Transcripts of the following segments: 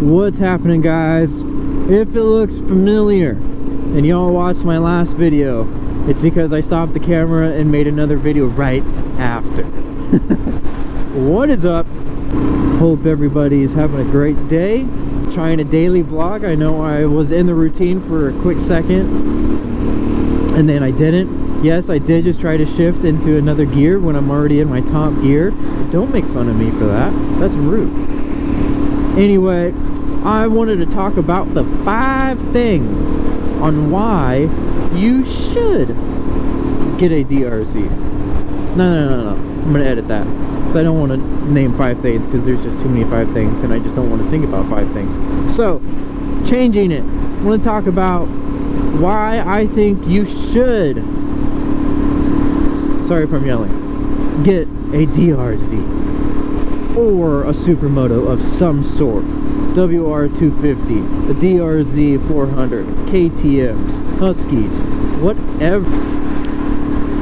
What's happening, guys? If it looks familiar and y'all watched my last video, it's because I stopped the camera and made another video right after. What is up? Hope everybody's having a great day. Trying a daily vlog. I know I was in the routine for a quick second and then I didn't. Yes, I did just try to shift into another gear when I'm already in my top gear. Don't make fun of me for that. That's rude. Anyway, I wanted to talk about the 5 things on why you should get a DRZ. No. I'm gonna edit that because I don't want to name 5 things because there's just too many 5 things and I just don't want to think about 5 things. So, changing it. I want to talk about why I think you should, sorry if I'm yelling, get a DRZ or a Supermoto of some sort. WR250, a Drz400, KTMs, Huskies, whatever.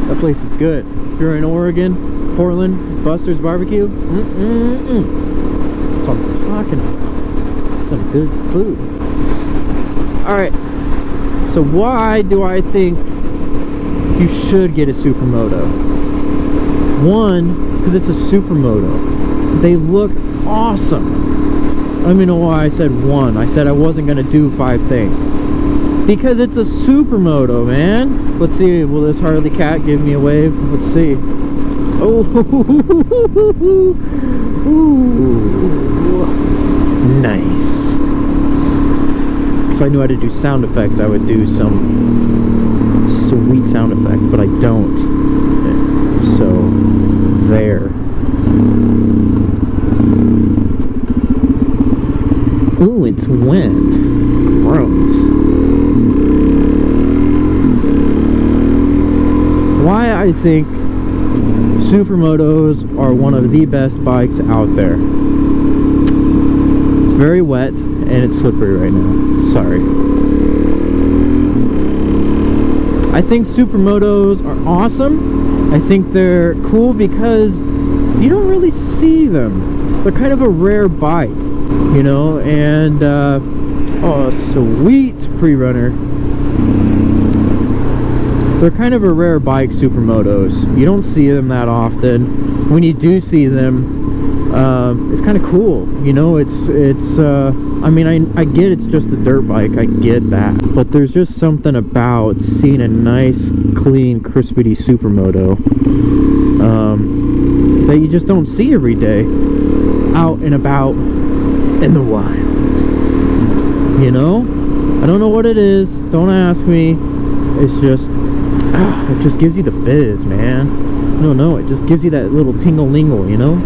That place is good. If you're in Oregon, Portland, Buster's Barbecue, that's what I'm talking about. Some good food. Alright, so why do I think you should get a Supermoto? One, because it's a Supermoto. They look awesome. Let me know why I said 1. I said I wasn't going to do 5 things. Because it's a Supermoto, man. Let's see, will this Harley cat give me a wave? Let's see. Oh, ooh. Nice. If I knew how to do sound effects, I would do some sweet sound effect, but I don't. So, there. Ooh, it's wet. Gross. Why I think Supermotos are one of the best bikes out there. It's very wet and it's slippery right now. Sorry. I think Supermotos are awesome. I think they're cool because you don't really see them. They're kind of a rare bike, you know, and oh, sweet pre-runner. They're kind of a rare bike, Supermotos. You don't see them that often. When you do see them, it's kind of cool. You know, I mean, I get it's just a dirt bike. I get that. But there's just something about seeing a nice, clean, crispity Supermoto that you just don't see every day out and about in the wild. You know? I don't know what it is. Don't ask me. It's just... it just gives you the fizz, man. I don't know, it just gives you that little tingle-lingle, you know?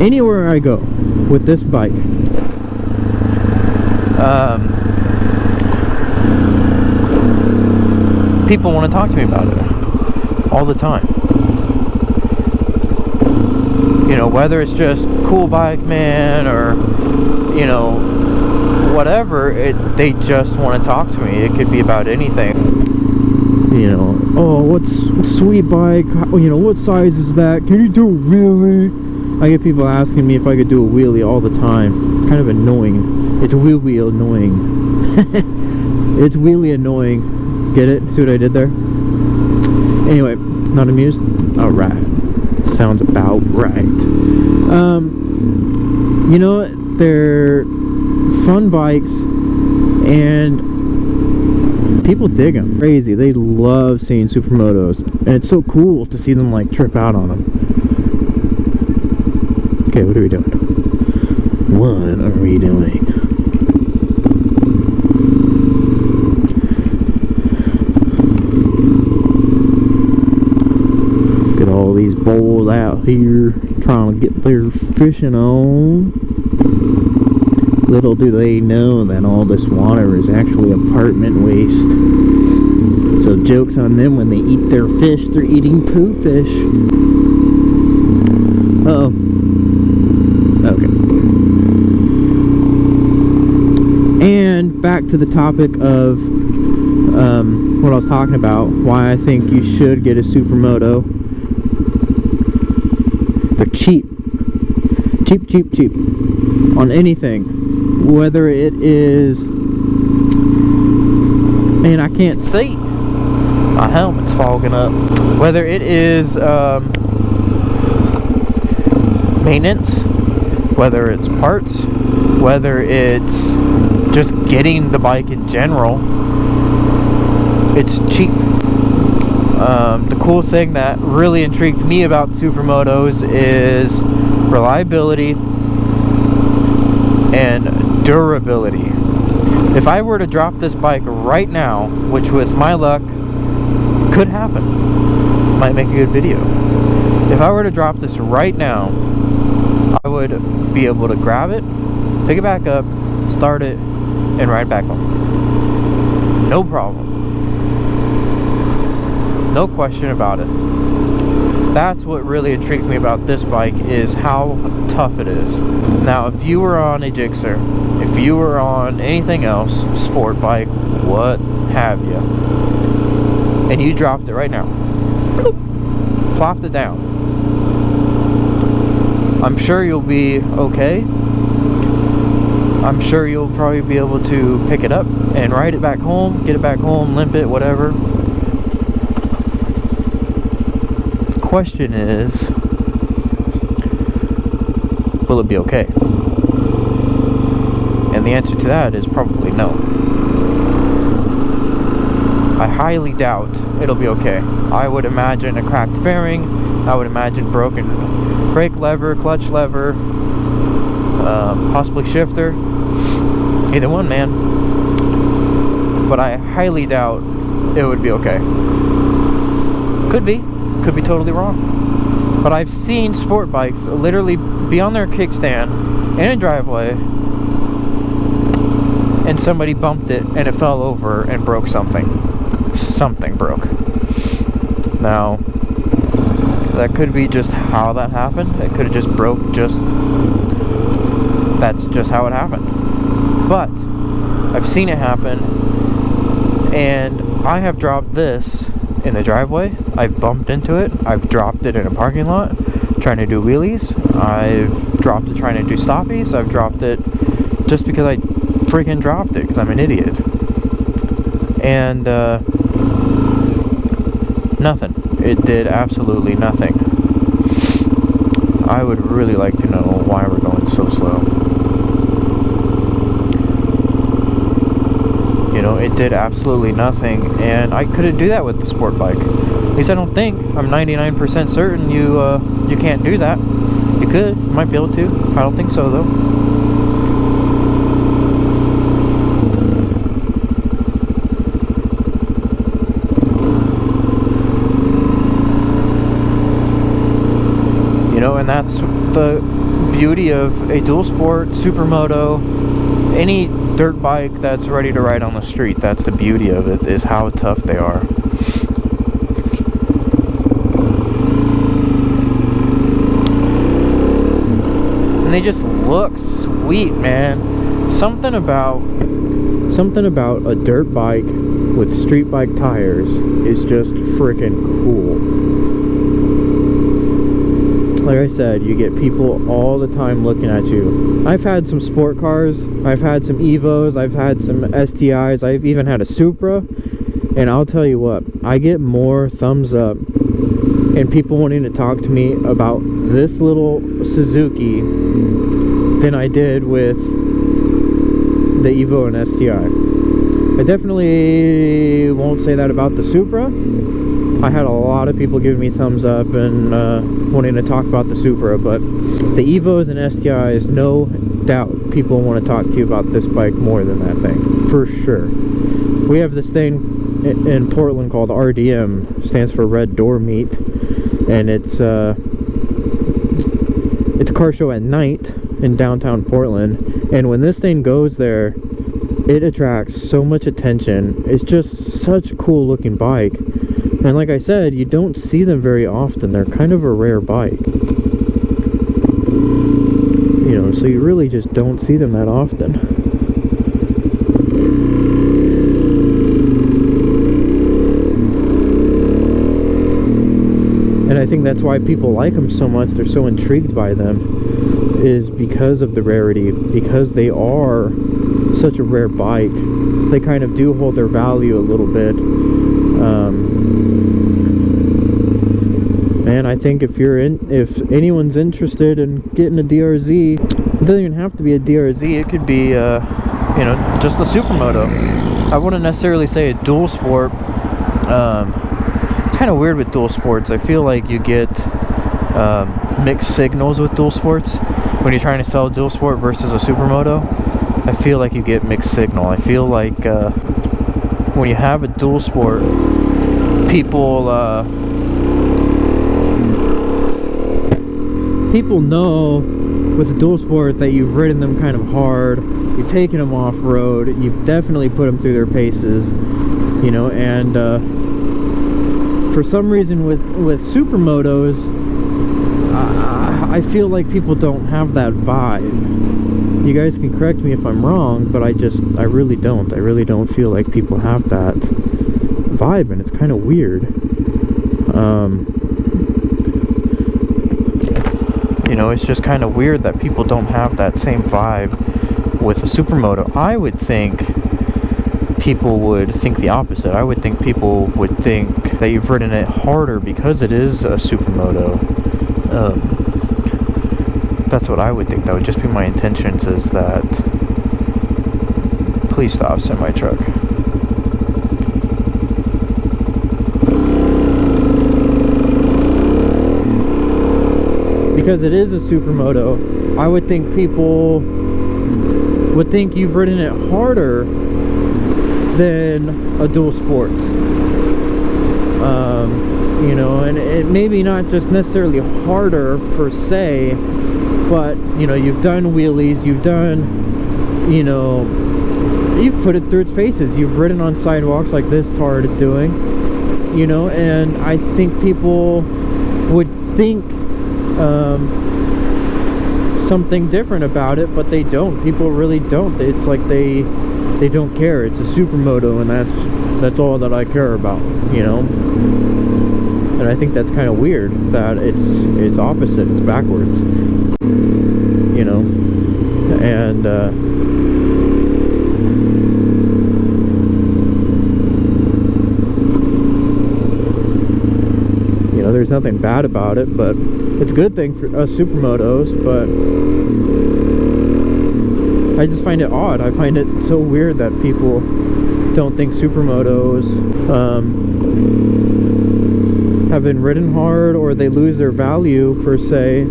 Anywhere I go with this bike, people want to talk to me about it all the time. You know, whether it's just cool bike, man, or, you know, whatever, they just want to talk to me. It could be about anything. You know, oh, what's sweet bike? You know, what size is that? Can you do a wheelie? I get people asking me if I could do a wheelie all the time. It's kind of annoying. It's wheelie annoying. It's wheelie annoying. Get it? See what I did there? Anyway, not amused? Alright. Sounds about right. You know, they're fun bikes and people dig them. Crazy. They love seeing Supermotos and it's so cool to see them like trip out on them. Okay, what are we doing? What are we doing? Look at all these bulls out here trying to get their fishing on. Little do they know that all this water is actually apartment waste. So joke's on them when they eat their fish, they're eating poo fish. Uh-oh. Okay. And back to the topic of what I was talking about, why I think you should get a Supermoto. They're cheap. cheap, cheap, cheap on anything, whether it is, and I can't see, my helmet's fogging up, whether it is maintenance, whether it's parts, whether it's just getting the bike in general, it's cheap. The cool thing that really intrigued me about Supermotos is reliability and durability. If I were to drop this bike right now, which with my luck could happen, might make a good video. If I were to drop this right now, I would be able to grab it, pick it back up, start it, and ride back home. No problem. No question about it. That's what really intrigued me about this bike, is how tough it is. Now, if you were on a Gixxer, if you were on anything else, sport bike, what have you, and you dropped it right now, bloop, plopped it down, I'm sure you'll be okay. I'm sure you'll probably be able to pick it up and ride it back home, get it back home, limp it, whatever. Question is, will it be okay? And the answer to that is probably no. I highly doubt it'll be okay. I would imagine a cracked fairing, I would imagine broken brake lever, clutch lever, possibly shifter, either one, man. But I highly doubt it would be okay. Could be totally wrong, but I've seen sport bikes literally be on their kickstand in a driveway and somebody bumped it and it fell over and broke something. Something broke. Now, that could be just how that happened. It could have just broke, that's just how it happened. But I've seen it happen, and I have dropped this in the driveway. I've bumped into it. I've dropped it in a parking lot trying to do wheelies. I've dropped it trying to do stoppies. I've dropped it just because I freaking dropped it because I'm an idiot. And nothing. It did absolutely nothing. I would really like to know why we're going so slow. You know, it did absolutely nothing, and I couldn't do that with the sport bike. At least I don't think. I'm 99% certain you can't do that. You could, you might be able to. I don't think so though. You know, and that's the beauty of a dual sport, Supermoto, any dirt bike that's ready to ride on the street. That's the beauty of it, is how tough they are. And they just look sweet, man. Something about a dirt bike with street bike tires is just freaking cool. Like I said, you get people all the time looking at you. I've had some sport cars, I've had some Evos, I've had some STIs, I've even had a Supra, and I'll tell you what, I get more thumbs up and people wanting to talk to me about this little Suzuki than I did with the Evo and STI. I definitely won't say that about the Supra. I had a lot of people giving me thumbs up and wanting to talk about the Supra, but the Evos and STIs, no doubt people want to talk to you about this bike more than that thing, for sure. We have this thing in Portland called RDM, stands for Red Door Meet, and it's a car show at night in downtown Portland, and when this thing goes there, it attracts so much attention. It's just such a cool looking bike. And like I said, you don't see them very often. They're kind of a rare bike. You know, so you really just don't see them that often. And I think that's why people like them so much. They're so intrigued by them. is because of the rarity, because they are such a rare bike. They kind of do hold their value a little bit. And I think if anyone's interested in getting a DRZ, it doesn't even have to be a DRZ. It could be, you know, just a Supermoto. I wouldn't necessarily say a dual sport. It's kind of weird with dual sports. I feel like you get mixed signals with dual sports. When you're trying to sell a dual sport versus a Supermoto, I feel like you get mixed signal. I feel like when you have a dual sport, people know with a dual sport that you've ridden them kind of hard, you've taken them off-road, you've definitely put them through their paces, you know. And for some reason with Supermotos, I feel like people don't have that vibe. You guys can correct me if I'm wrong, but I really don't. I really don't feel like people have that vibe, and it's kind of weird. You know, it's just kind of weird that people don't have that same vibe with a Supermoto. I would think people would think the opposite. I would think people would think that you've ridden it harder because it is a Supermoto. That's what I would think. That would just be my intentions, is that... Please stop, semi-truck. Because it is a Supermoto, I would think people would think you've ridden it harder than a dual sport. You know, and it maybe not just necessarily harder per se, but, you know, you've done wheelies, you've done, you know, you've put it through its paces, you've ridden on sidewalks like this Tard is doing, you know. And I think people would think something different about it, but they don't. People really don't. It's like they don't care. It's a Supermoto, and that's all that I care about, you know. And I think that's kind of weird that it's opposite, it's backwards, you know. And you know, there's nothing bad about it, but it's a good thing for us Supermotos. But I just find it odd. I find it so weird that people don't think Supermotos have been ridden hard, or they lose their value per se.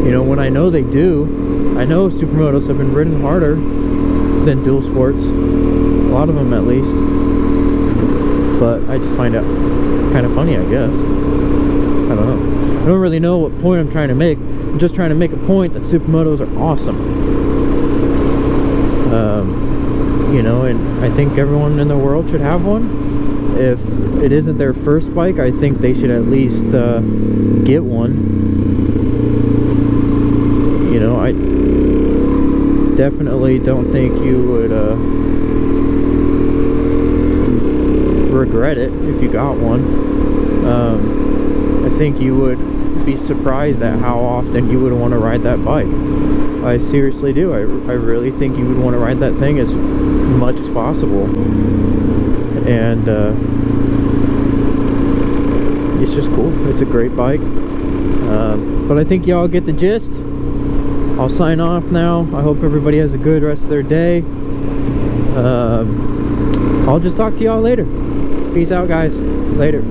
You know, when I know they do. I know Supermotos have been ridden harder than dual sports, a lot of them at least. But I just find it kind of funny, I guess. I don't know. I don't really know what point I'm trying to make. I'm just trying to make a point that Supermotos are awesome. You know, and I think everyone in the world should have one. If it isn't their first bike, I think they should at least get one. You know, I definitely don't think you would regret it if you got one. I think you would be surprised at how often you would want to ride that bike. I seriously do. I really think you would want to ride that thing as much as possible. And it's just cool. It's a great bike. But I think y'all get the gist. I'll sign off now. I hope everybody has a good rest of their day. I'll just talk to y'all later. Peace out, guys. Later.